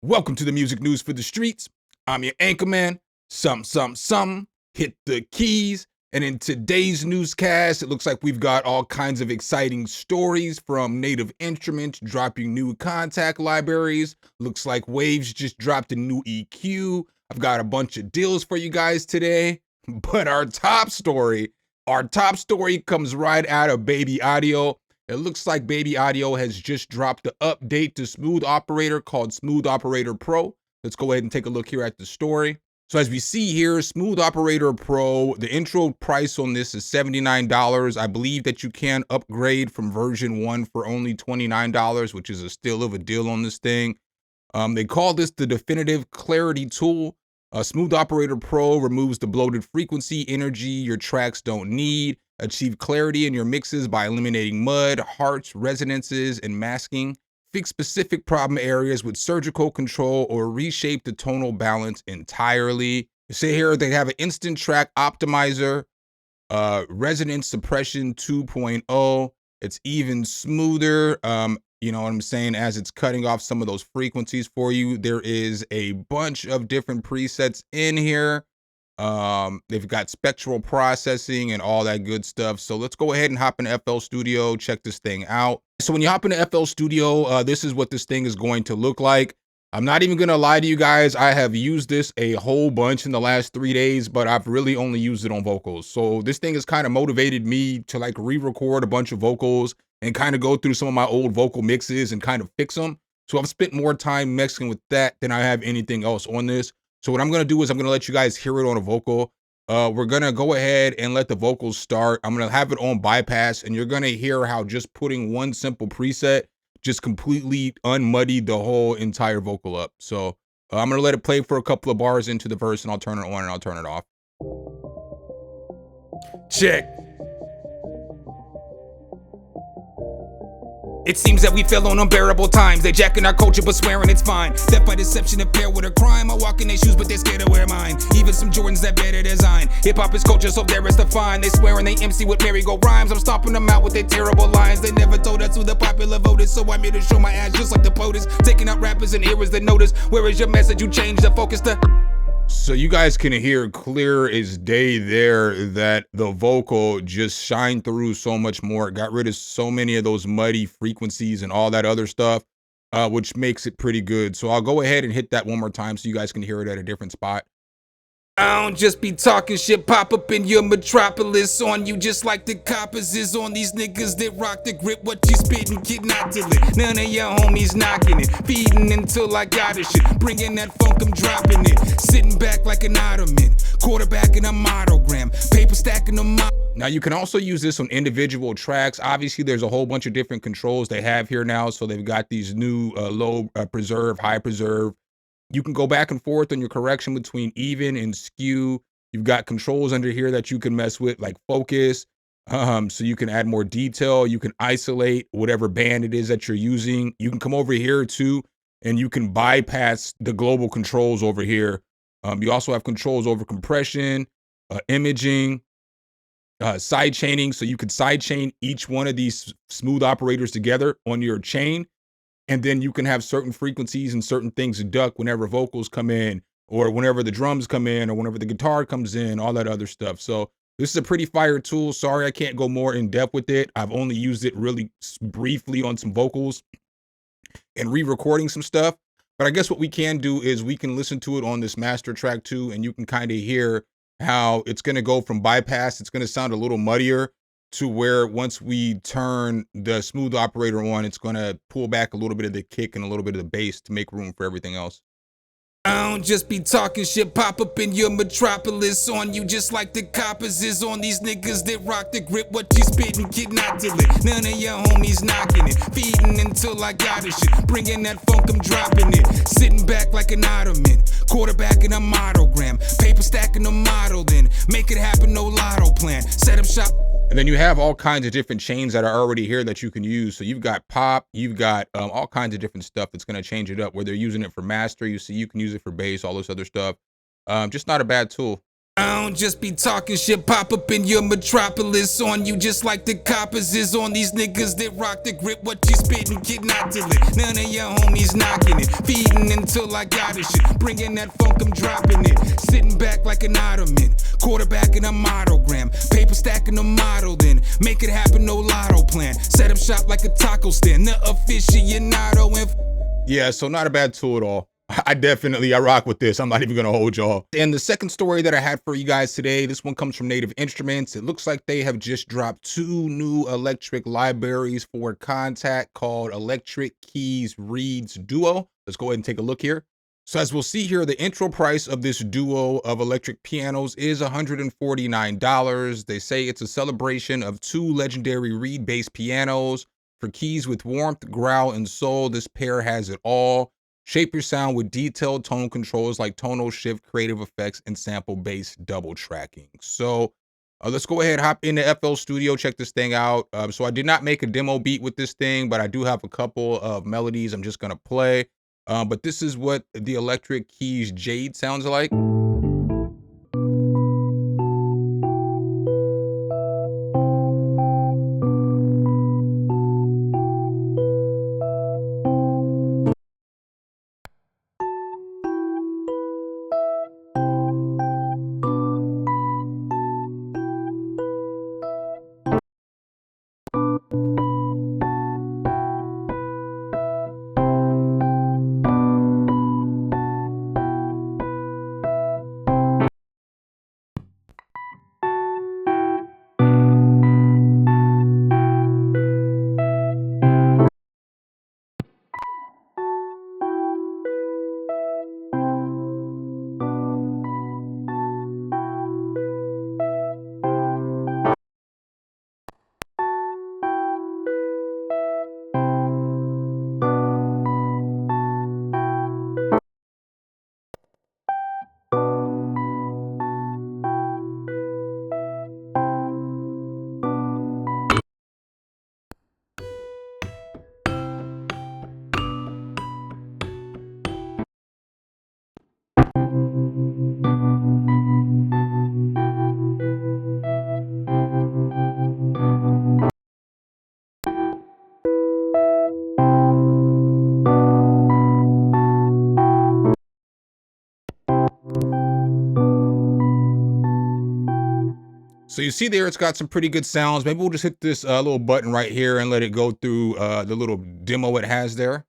Welcome to the music news for the streets. I'm your anchorman, hit the keys. And in today's newscast, it looks like we've got all kinds of exciting stories from Native Instruments dropping new Kontakt libraries. Looks like Waves just dropped a new EQ. I've got a bunch of deals for you guys today. But our top story comes right out of Baby Audio. It looks like Baby Audio has just dropped the update to Smooth Operator called Smooth Operator Pro. Let's go ahead and take a look here at the story. So as we see here, Smooth Operator Pro, the intro price on this is $79. I believe that you can upgrade from version 1 for only $29, which is a still of a deal on this thing. They call this the definitive clarity tool. Smooth Operator Pro removes the bloated frequency energy your tracks don't need. Achieve clarity in your mixes by eliminating mud, harsh resonances, and masking. Fix specific problem areas with surgical control or reshape the tonal balance entirely. You see here they have an instant track optimizer, resonance suppression 2.0. It's even smoother. You know what I'm saying? As it's cutting off some of those frequencies for you. There is a bunch of different presets in here. They've got spectral processing and all that good stuff. So let's go ahead and hop into FL Studio, check this thing out. So when you hop into FL Studio, this is what this thing is going to look like. I'm not even gonna lie to you guys. I have used this a whole bunch in the last 3 days, but I've really only used it on vocals. So this thing has kind of motivated me to like re-record a bunch of vocals and kind of go through some of my old vocal mixes and kind of fix them. So I've spent more time mixing with that than I have anything else on this. So what I'm going to do is I'm going to let you guys hear it on a vocal. We're going to go ahead and let the vocals start. I'm going to have it on bypass, and you're going to hear how just putting one simple preset just completely unmuddied the whole entire vocal up. So I'm going to let it play for a couple of bars into the verse, and I'll turn it on and I'll turn it off. Check. It seems that we fell on unbearable times. They jacking our culture but swearing it's fine. Theft by deception and pair with a crime. I walk in their shoes but they're scared to wear mine. Even some Jordans that better design. Hip-hop is culture so there is to find. They swearing they MC with merry-go rhymes. I'm stomping them out with their terrible lines. They never told us who the popular vote is, so I'm here to show my ass just like the POTUS. Taking out rappers and eras that notice. Where is your message? You change the focus to... So you guys can hear clear as day there that the vocal just shined through so much more. It got rid of so many of those muddy frequencies and all that other stuff, which makes it pretty good. So I'll go ahead and hit that one more time so you guys can hear it at a different spot. I don't just be talking shit, pop up in your metropolis on you just like the coppers is on these niggas that rock the grip. What you spittin', kid, not till it. None of your homies knocking it, feeding until I got it shit. Bringing that funk, I'm dropping it. Sitting back like an ottoman, quarterbacking a monogram, paper stacking a Now you can also use this on individual tracks. Obviously there's a whole bunch of different controls they have here now. So they've got these new low preserve, high preserve. You can go back and forth on your correction between even and skew. You've got controls under here that you can mess with, like focus. So you can add more detail. You can isolate whatever band it is that you're using. You can come over here too, and you can bypass the global controls over here. You also have controls over compression, imaging, side chaining. So you could side chain each one of these smooth operators together on your chain. And then you can have certain frequencies and certain things duck whenever vocals come in, or whenever the drums come in, or whenever the guitar comes in, all that other stuff. So this is a pretty fire tool. Sorry, I can't go more in depth with it. I've only used it really briefly on some vocals and re-recording some stuff. But I guess what we can do is we can listen to it on this master track too, and you can kind of hear how it's going to go from bypass. It's going to sound a little muddier to where once we turn the smooth operator on, it's going to pull back a little bit of the kick and a little bit of the bass to make room for everything else. I don't just be talking shit, pop up in your metropolis on you just like the coppers is on these niggas that rock the grip. What you spittin', kid, not till it. None of your homies knocking it, feeding until I got it shit. Bringing that funk, I'm dropping it. Sitting back like an ottoman, quarterbacking a monogram, paper stacking a model, then make it happen, no lotto plan. Set up shop. And then you have all kinds of different chains that are already here that you can use. So you've got pop, you've got all kinds of different stuff that's going to change it up. Whether you're using it for master, you see you can use it for bass, all this other stuff. Just not a bad tool. I I don't just be talking shit, pop up in your metropolis on you just like the coppers is on these niggas that rock the grip. What you spittin', kid, not till it. None of your homies knocking it, feeding until I got it shit. Bringing that funk, I'm dropping it. Sitting back like an ottoman, quarterbacking a monogram, paper stacking a model, then make it happen, no lotto plan. Set up shop like a taco stand, the aficionado and yeah, so not a bad tool at all. I rock with this. I'm not even gonna hold y'all. And the second story that I had for you guys today, this one comes from Native Instruments. It looks like they have just dropped 2 new electric libraries for Kontakt called Electric Keys Reeds Duo. Let's go ahead and take a look here. So as we'll see here, the intro price of this duo of electric pianos is $149. They say it's a celebration of 2 legendary reed-based pianos. For keys with warmth, growl, and soul, this pair has it all. Shape your sound with detailed tone controls like tonal shift, creative effects, and sample-based double tracking. So let's go ahead, hop into FL Studio, check this thing out. So I did not make a demo beat with this thing, but I do have a couple of melodies I'm just gonna play. But this is what the Electric Keys Jade sounds like. So you see there, it's got some pretty good sounds. Maybe we'll just hit this little button right here and let it go through the little demo it has there.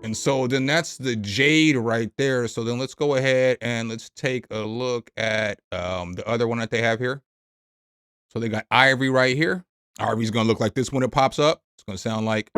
And so then that's the Jade right there. So then let's go ahead and let's take a look at the other one that they have here. So they got Ivory right here. Ivory's gonna look like this when it pops up. It's gonna sound like.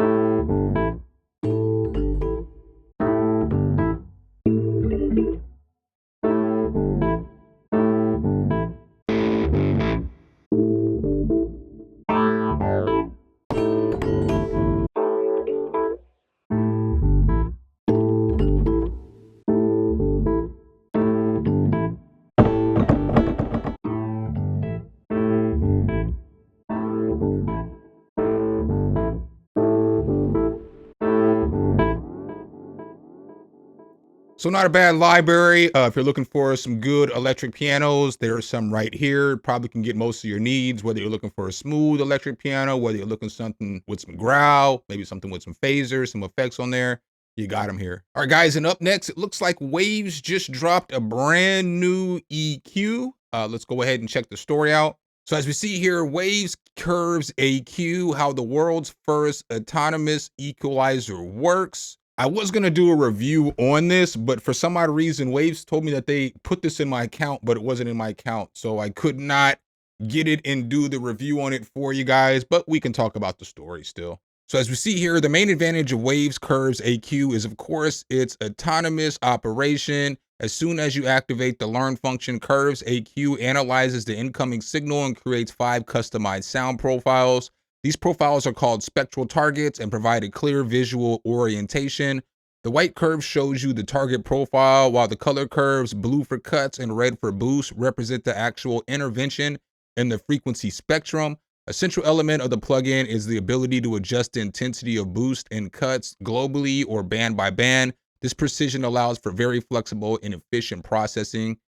So not a bad library. If you're looking for some good electric pianos, there are some right here. Probably can get most of your needs, whether you're looking for a smooth electric piano, whether you're looking for something with some growl, maybe something with some phasers, some effects on there. You got them here. All right, guys, and up next, it looks like Waves just dropped a brand new EQ. Let's go ahead and check the story out. So as we see here, Waves curves EQ, how the world's first autonomous equalizer works. I was gonna do a review on this, but for some odd reason, Waves told me that they put this in my account, but it wasn't in my account. So I could not get it and do the review on it for you guys, but we can talk about the story still. So as we see here, the main advantage of Waves Curves EQ is, of course, its autonomous operation. As soon as you activate the learn function, Curves EQ analyzes the incoming signal and creates 5 customized sound profiles. These profiles are called spectral targets and provide a clear visual orientation. The white curve shows you the target profile, while the color curves, blue for cuts and red for boost, represent the actual intervention in the frequency spectrum. A central element of the plugin is the ability to adjust the intensity of boost and cuts globally or band by band. This precision allows for very flexible and efficient processing.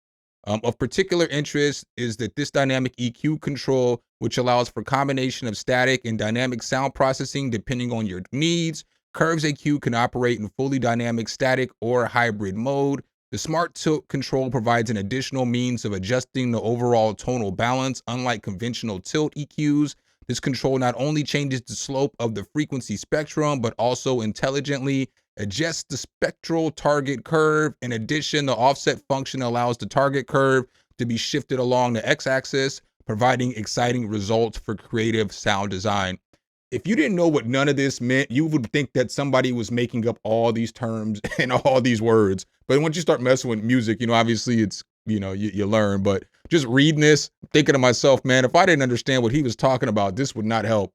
Of particular interest is that this dynamic EQ control, which allows for combination of static and dynamic sound processing depending on your needs. Curves EQ can operate in fully dynamic static or hybrid mode. The smart tilt control provides an additional means of adjusting the overall tonal balance. Unlike conventional tilt EQs, this control not only changes the slope of the frequency spectrum, but also intelligently adjusts the spectral target curve. In addition, the offset function allows the target curve to be shifted along the x-axis, providing exciting results for creative sound design. If you didn't know what none of this meant, you would think that somebody was making up all these terms and all these words. But once you start messing with music, obviously it's, you learn. But just reading this, thinking to myself, man, if I didn't understand what he was talking about, this would not help.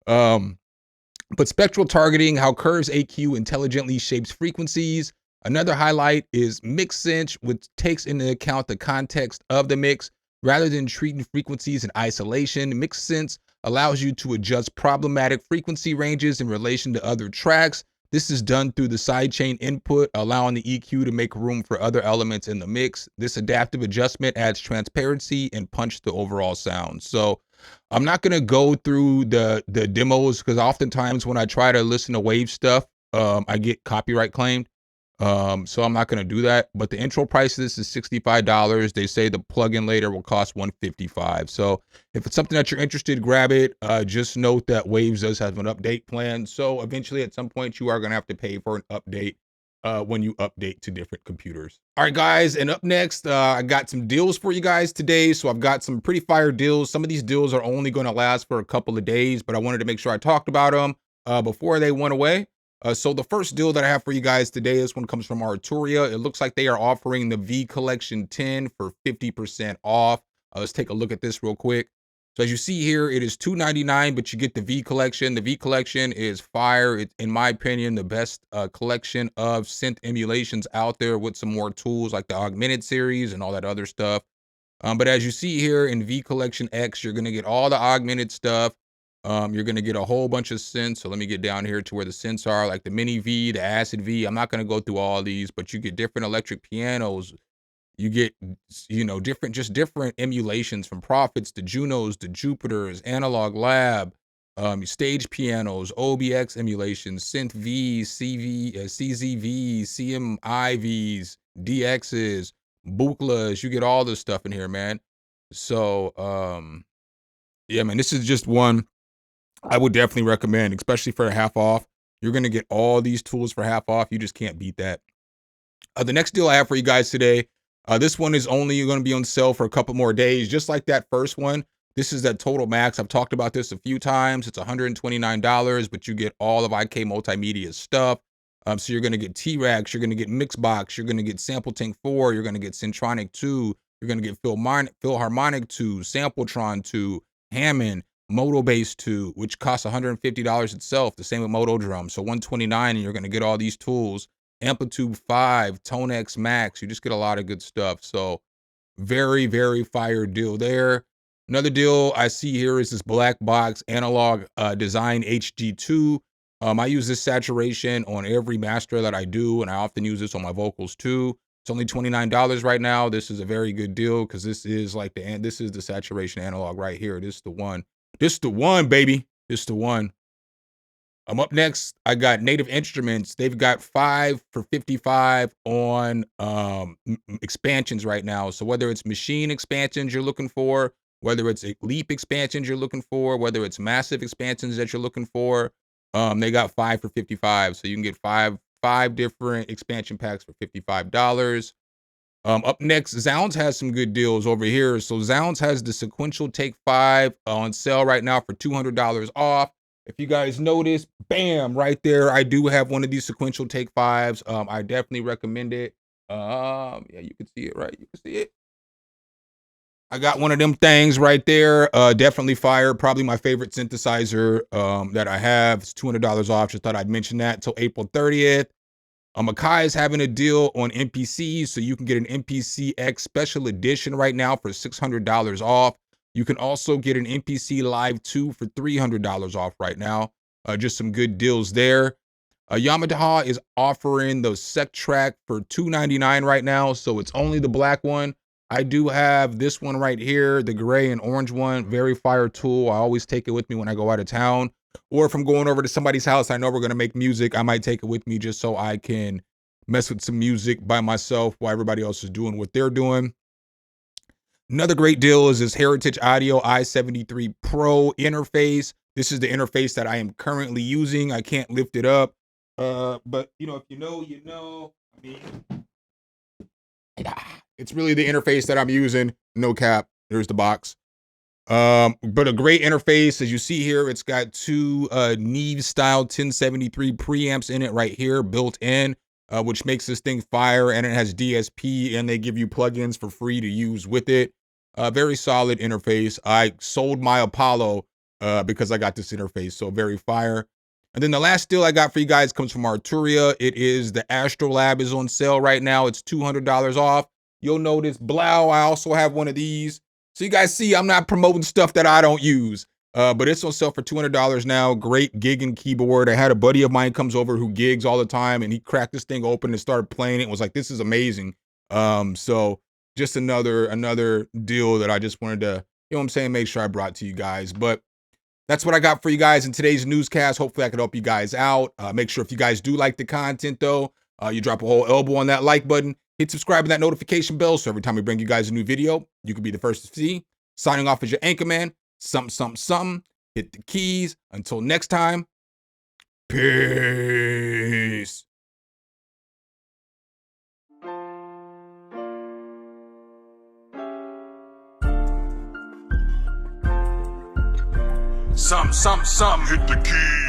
But spectral targeting, how curves AQ intelligently shapes frequencies. Another highlight is mix cinch, which takes into account the context of the mix. Rather than treating frequencies in isolation, mix cinch allows you to adjust problematic frequency ranges in relation to other tracks. This is done through the sidechain input, allowing the EQ to make room for other elements in the mix. This adaptive adjustment adds transparency and punch to overall sound. So I'm not going to go through the demos because oftentimes when I try to listen to wave stuff, I get copyright claimed. So I'm not going to do that. But the intro price of this is $65. They say the plugin later will cost $155. So if it's something that you're interested, grab it. Just note that Waves does have an update plan. So eventually at some point you are going to have to pay for an update when you update to different computers. All right, guys. And up next, I got some deals for you guys today. So I've got some pretty fire deals. Some of these deals are only going to last for a couple of days, but I wanted to make sure I talked about them before they went away. So the first deal that I have for you guys today, this one comes from Arturia. It looks like they are offering the V Collection 10 for 50% off. Let's take a look at this real quick. So as you see here, it is $299, but you get the V Collection. The V Collection is fire. It's, in my opinion, the best collection of synth emulations out there with some more tools like the Augmented series and all that other stuff. But as you see here in V Collection X, you're going to get all the augmented stuff. You're going to get a whole bunch of synths. So let me get down here to where the synths are, like the Mini V, the Acid V. I'm not going to go through all these, but you get different electric pianos. You get, different emulations from Prophets to Junos to Jupiters, Analog Lab, stage pianos, OBX emulations, Synth Vs, CZVs, CMIVs, DXs, Buklas. You get all this stuff in here, man. So, yeah, man, this is just one I would definitely recommend, especially for a half off. You're going to get all these tools for half off. You just can't beat that. The next deal I have for you guys today, this one is only going to be on sale for a couple more days, just like that first one. This is that Total Max. I've talked about this a few times. It's $129, but you get all of IK Multimedia stuff. So you're going to get T-Rex, you're going to get Mixbox, you're going to get Sample Tank 4, you're going to get Syntronic 2, you're going to get Philharmonic 2, Sampletron 2, Hammond, Moto Bass 2, which costs $150 itself, the same with Moto Drum. So $129, and you're going to get all these tools. Amplitude 5, Tone X Max, you just get a lot of good stuff. So very, very fire deal there. Another deal I see here is this black box analog design HG2. I use this saturation on every master that I do, and I often use this on my vocals too. It's only $29 right now. This is a very good deal because this is like this is the saturation analog right here. This is the one. This is the one, baby. This is the one. Up next, I got Native Instruments. They've got 5 for 55 on expansions right now. So whether it's machine expansions you're looking for, whether it's leap expansions you're looking for, whether it's massive expansions that you're looking for, they got 5 for 55. So you can get five different expansion packs for $55. Up next, Zounds has some good deals over here. So Zounds has the Sequential Take 5 on sale right now for $200 off. If you guys notice, bam, right there, I do have one of these Sequential Take 5s. I definitely recommend it. Yeah, you can see it, right? You can see it. I got one of them things right there. Definitely fire. Probably my favorite synthesizer that I have. It's $200 off. Just thought I'd mention that until April 30th. Akai is having a deal on MPCs, so you can get an MPC X Special Edition right now for $600 off. You can also get an MPC Live 2 for $300 off right now. Just some good deals there. Yamaha is offering the Sec Track for $299 right now, so it's only the black one. I do have this one right here, the gray and orange one. Very fire tool. I always take it with me when I go out of town. Or if I'm going over to somebody's house, I know we're going to make music, I might take it with me just so I can mess with some music by myself while everybody else is doing what they're doing. Another great deal is this Heritage Audio i73 Pro interface. This is the interface that I am currently using. I can't lift it up. But, you know, if you know, you know. I mean, it's really the interface that I'm using. No cap. There's the box. But a great interface. As you see here, it's got two Neve style 1073 preamps in it right here, built in, which makes this thing fire. And it has DSP, and they give you plugins for free to use with it. Very solid interface. I sold my Apollo because I got this interface, so very fire. And then the last deal I got for you guys comes from Arturia. It is the Astrolab is on sale right now. It's $200 off. You'll notice, blow, I also have one of these. So you guys see, I'm not promoting stuff that I don't use, but it's on sale for $200 now. Great gigging keyboard. I had a buddy of mine comes over who gigs all the time, and he cracked this thing open and started playing it. And was like, this is amazing. So just another deal that I just wanted to, you know what I'm saying, make sure I brought to you guys. But that's what I got for you guys in today's newscast. Hopefully I could help you guys out. Make sure if you guys do like the content though, you drop a whole elbow on that like button, hit subscribe and that notification bell so every time we bring you guys a new video, you can be the first to see. Signing off as your anchor man, something. Hit the keys. Until next time, peace. Some, hit the keys.